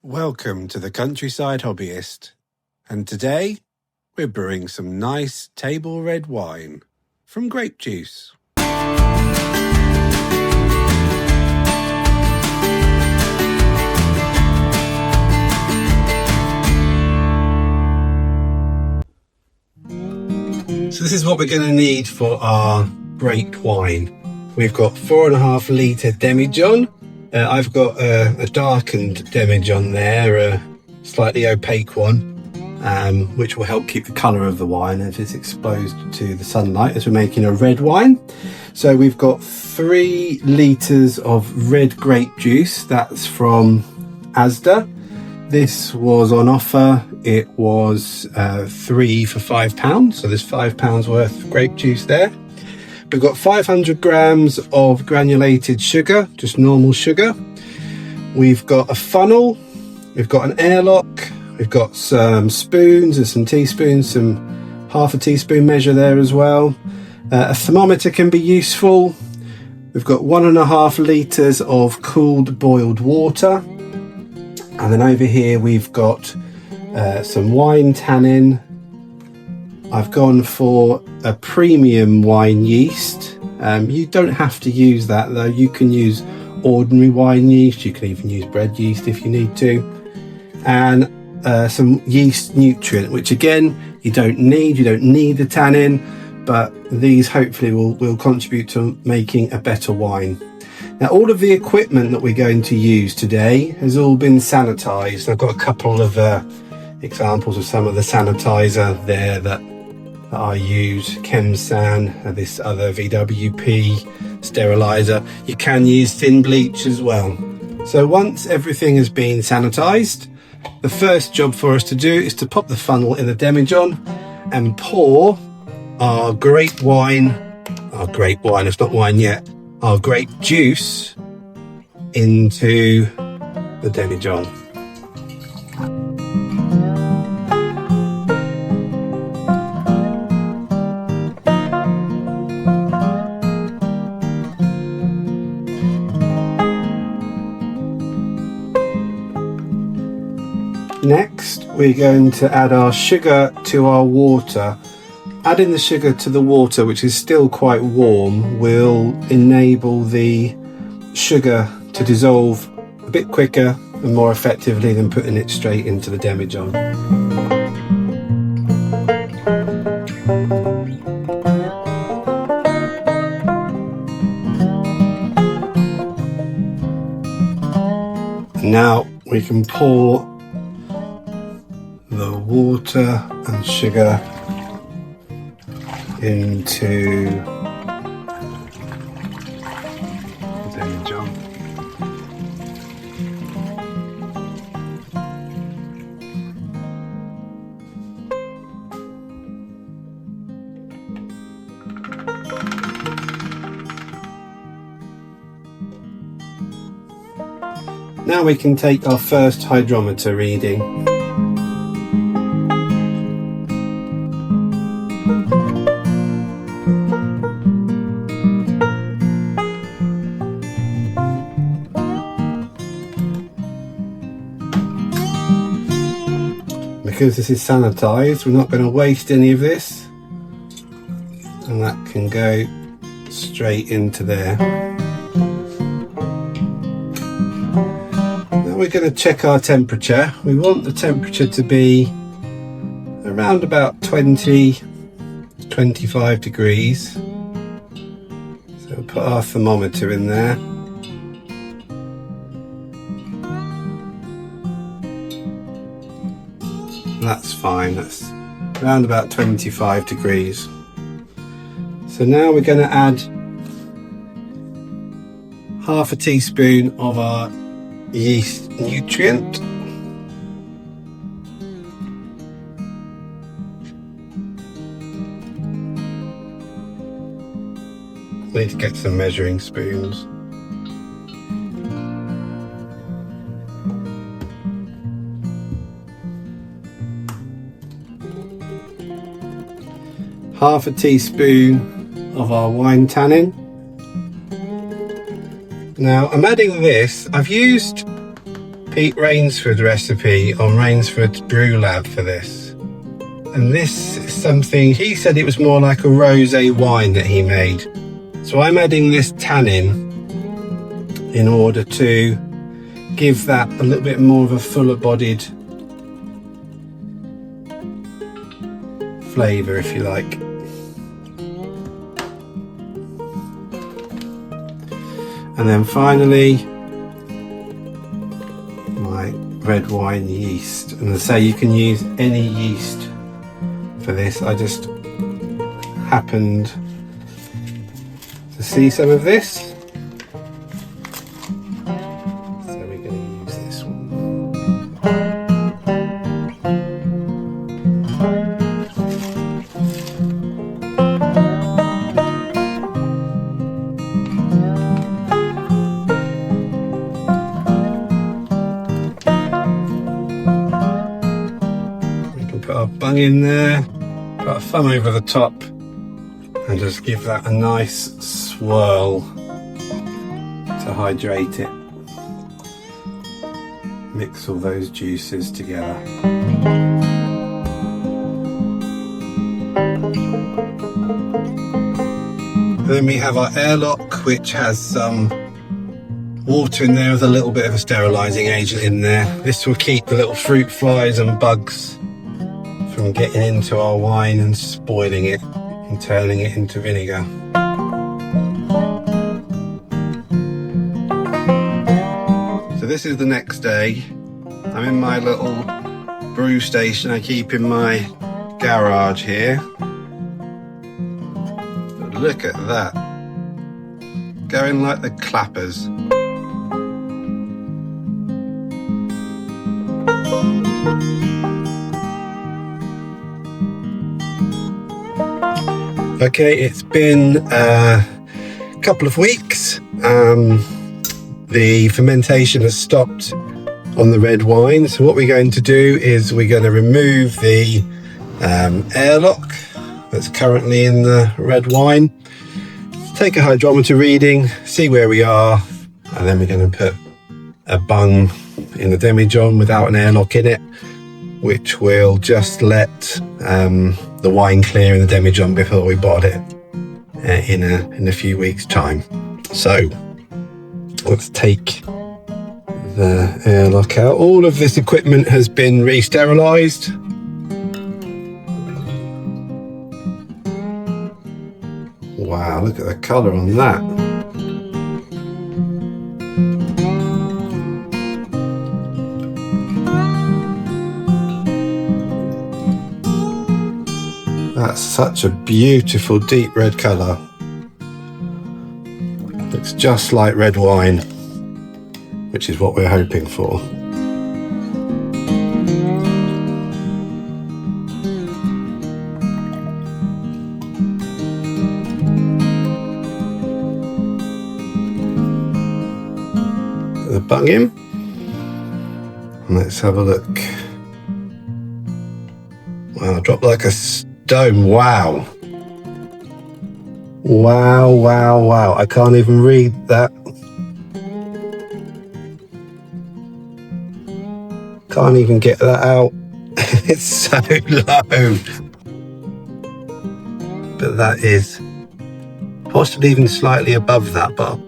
Welcome to the Countryside Hobbyist, and today we're brewing some nice table red wine from grape juice. So this is what we're going to need for our grape wine. We've got 4.5 litre demijohn. I've got a darkened demijohn there, a slightly opaque one, which will help keep the colour of the wine as it's exposed to the sunlight as we're making a red wine. So we've got 3 litres of red grape juice. That's from Asda. This was on offer. It was 3 for £5, so there's £5 worth of grape juice there. We've got 500 grams of granulated sugar, just normal sugar. We've got a funnel, we've got an airlock, we've got some spoons and some teaspoons, some half a teaspoon measure there as well. A thermometer can be useful. We've got 1.5 litres of cooled boiled water. And then over here we've got some wine tannin. I've gone for a premium wine yeast. You don't have to use that though. You can use ordinary wine yeast. You can even use bread yeast if you need to. And some yeast nutrient, which again, you don't need the tannin, but these hopefully will contribute to making a better wine. Now, all of the equipment that we're going to use today has all been sanitized. I've got a couple of examples of some of the sanitizer there that I use. Chemsan, this other VWP sterilizer. You can use thin bleach as well. So once everything has been sanitized, the first job for us to do is to pop the funnel in the demijohn and pour our grape wine, it's not wine yet, our grape juice into the demijohn. Next, we're going to add our sugar to our water. Adding the sugar to the water, which is still quite warm, will enable the sugar to dissolve a bit quicker and more effectively than putting it straight into the demijohn. Now we can pour the water and sugar into the demijohn. Now we can take our first hydrometer reading. Because this is sanitized, we're not going to waste any of this, and that can go straight into there. Now we're going to check our temperature. We want the temperature to be around about 20-25 degrees. So we'll put our thermometer in there. That's fine, that's around about 25 degrees. So now we're going to add half a teaspoon of our yeast nutrient. Need to get some measuring spoons. Half a teaspoon of our wine tannin. Now I'm adding this, I've used Pete Rainsford recipe on Rainsford's Brew Lab for this. And this is something, he said it was more like a rosé wine that he made. So I'm adding this tannin in order to give that a little bit more of a fuller bodied flavour, if you like. And then finally, my red wine yeast. And I say you can use any yeast for this. I just happened to see some of this. So we're going to use this one. Put our bung in there, put our thumb over the top and just give that a nice swirl to hydrate it. Mix all those juices together. Then we have our airlock, which has some water in there with a little bit of a sterilising agent in there. This will keep the little fruit flies and bugs from getting into our wine and spoiling it and turning it into vinegar. So this is the next day. I'm in my little brew station I keep in my garage here. But look at that. Going like the clappers. Okay, it's been a couple of weeks. The fermentation has stopped on the red wine. So what we're going to do is we're going to remove the airlock that's currently in the red wine. Take a hydrometer reading, see where we are, and then we're going to put a bung in the demijohn without an airlock in it, which will just let the wine clear in the demijohn before we bottle it in a few weeks' time. So let's take the airlock out. All of this equipment has been re-sterilised. Wow, look at the colour on that. That's such a beautiful deep red colour. Looks just like red wine, which is what we're hoping for. Put the bung in. And let's have a look. Wow, dropped like a stone. Wow. Wow, wow, wow. I can't even read that. Can't even get that out. It's so low. But that is possibly even slightly above that, but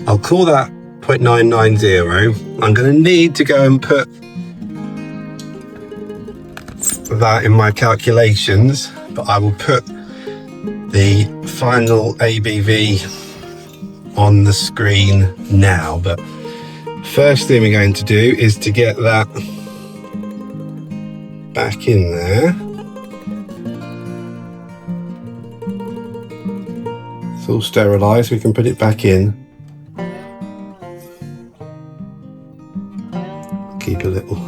I'll call that 0.990. I'm going to need to go and put that in my calculations, but I will put the final ABV on the screen now. But first thing we're going to do is to get that back in there. It's all sterilised, we can put it back in.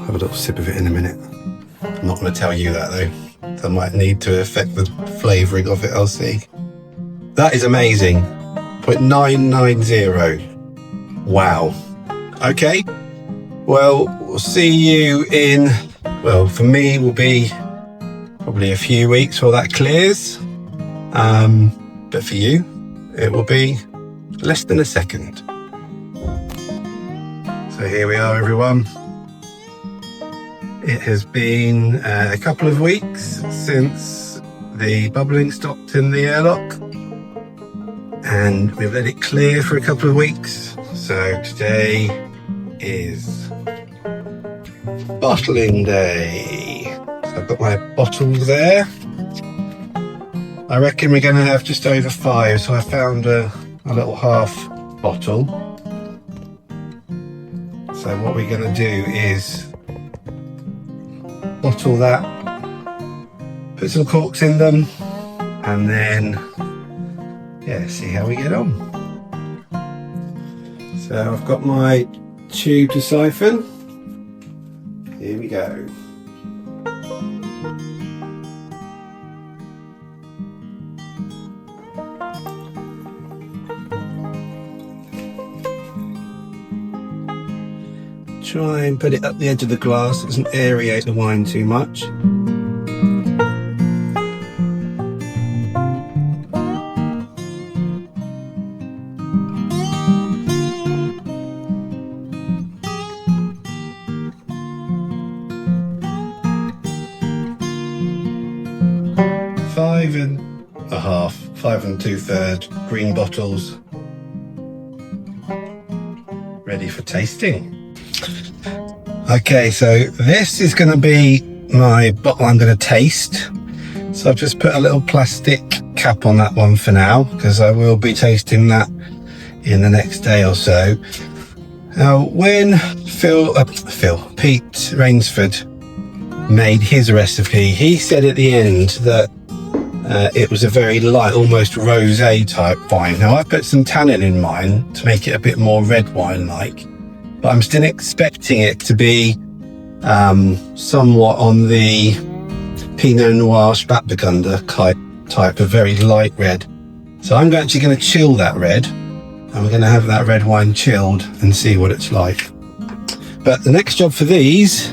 Have a little sip of it in a minute. I'm not going to tell you that though. That might need to affect the flavouring of it, I'll see. That is amazing. 0.990. Wow. Okay. Well, we'll see you in, well, for me will be probably a few weeks before that clears. But for you, it will be less than a second. So here we are, everyone. It has been a couple of weeks since the bubbling stopped in the airlock, and we've let it clear for a couple of weeks. So today is bottling day. So I've got my bottles there. I reckon we're going to have just over 5, so I found a little half bottle. So what we're going to do is bottle that, put some corks in them, and then see how we get on. So I've got my tube to siphon. Here we go. Try and put it up the edge of the glass, it doesn't aerate the wine too much. Five and 2/3 green bottles ready for tasting. Okay, so this is going to be my bottle I'm going to taste. So I've just put a little plastic cap on that one for now, because I will be tasting that in the next day or so. Now, when Pete Rainsford made his recipe, he said at the end that it was a very light, almost rosé type wine. Now, I put some tannin in mine to make it a bit more red wine-like, but I'm still expecting it to be somewhat on the Pinot Noir Spätburgunder type of very light red. So I'm actually going to chill that red, and we're going to have that red wine chilled and see what it's like. But the next job for these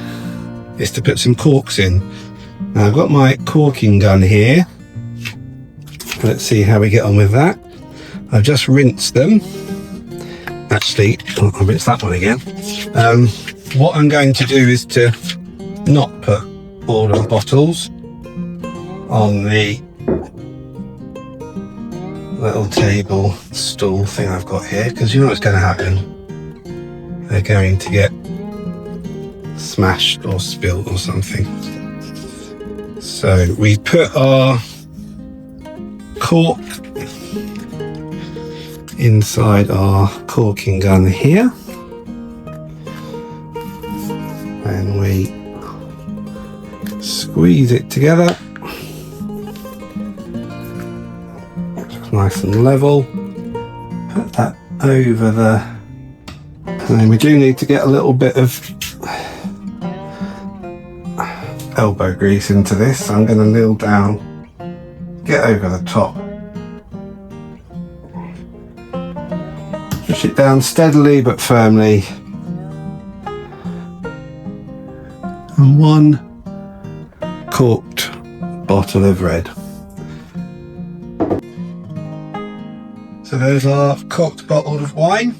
is to put some corks in. Now, I've got my corking gun here. Let's see how we get on with that. I've just rinsed them. Actually, I'll rinse that one again. What I'm going to do is to not put all of the bottles on the little table stool thing I've got here, because you know what's going to happen. They're going to get smashed or spilled or something. So we put our cork inside our corking gun here, and we squeeze it together. It's nice and level. Put that over the, and then we do need to get a little bit of elbow grease into this. So I'm going to kneel down, get over the top, push it down steadily but firmly, and one corked bottle of red. So there's our corked bottle of wine.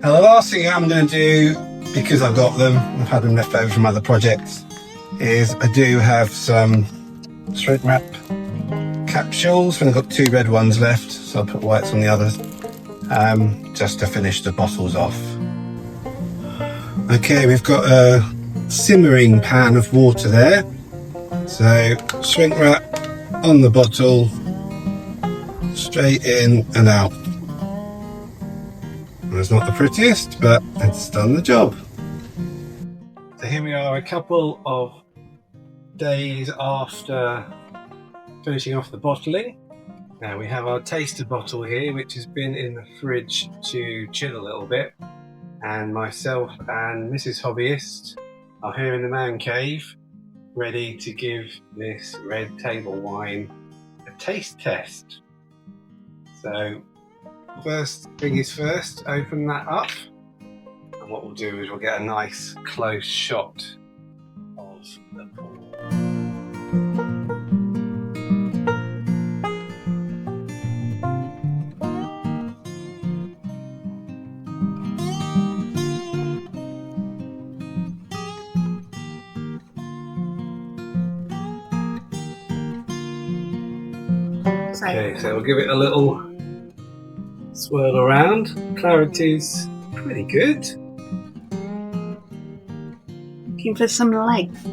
Now the last thing I'm going to do, because I've got them, I've had them left over from other projects, is I do have some shrink wrap capsules, and I've got 2 red ones left, so I'll put whites on the others, just to finish the bottles off. Okay, we've got a simmering pan of water there, so shrink wrap on the bottle, straight in and out. It's not the prettiest, but it's done the job. So here we are, a couple of days after finishing off the bottling. Now we have our taster bottle here, which has been in the fridge to chill a little bit, and myself and Mrs. Hobbyist are here in the man cave, ready to give this red table wine a taste test. So first thing is first, open that up, and what we'll do is we'll get a nice close shot of the pour. Okay, so we'll give it a little swirl around. Clarity's pretty good. Looking for some length.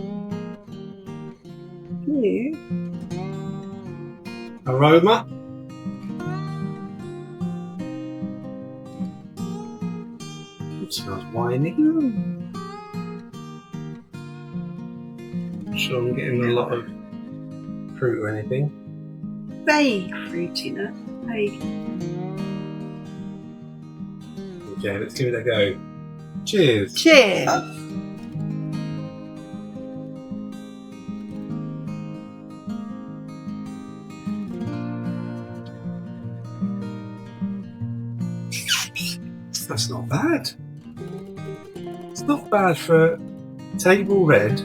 Aroma. It smells winey. Not sure I'm getting a lot of fruit or anything. Vague fruitiness. Vague. Okay, let's give it a go. Cheers. Cheers. That's not bad. It's not bad for table red.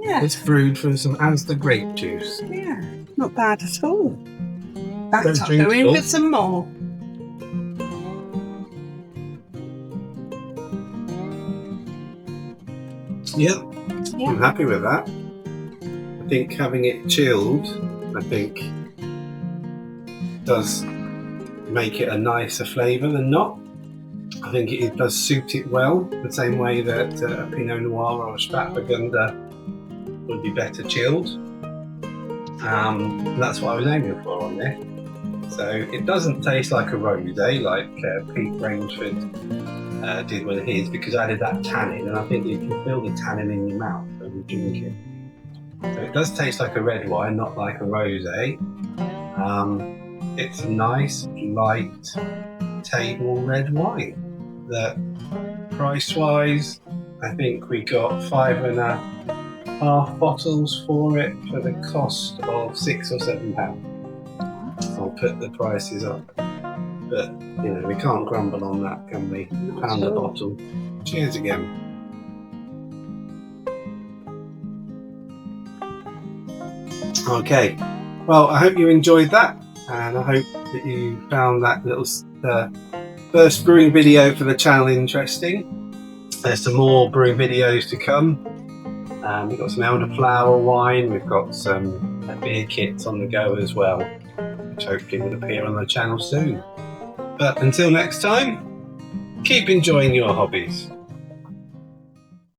Yeah. It's brewed for some Asda grape juice. Yeah. Not bad at all. Back Don't up. drink Go it in all. for some more. Yep. Yeah. I'm happy with that. I think having it chilled, does make it a nicer flavour than not. I think it does suit it well, the same way that a Pinot Noir or a Stratburgunder would be better chilled. That's what I was aiming for on this. So it doesn't taste like a rosé like Pete Rainsford did with his, because I added that tannin, and I think you can feel the tannin in your mouth when you drink it. So it does taste like a red wine, not like a rosé. It's a nice, light table red wine that, price-wise, I think we got 5.5 bottles for it for the cost of £6 or £7. I'll put the prices up, but you know, we can't grumble on that, can we? £1 a bottle. Cheers again. Okay, well, I hope you enjoyed that, and I hope that you found that little first brewing video for the channel interesting. There's some more brewing videos to come. We've got some elderflower wine, we've got some beer kits on the go as well, which hopefully will appear on the channel soon. But until next time, keep enjoying your hobbies.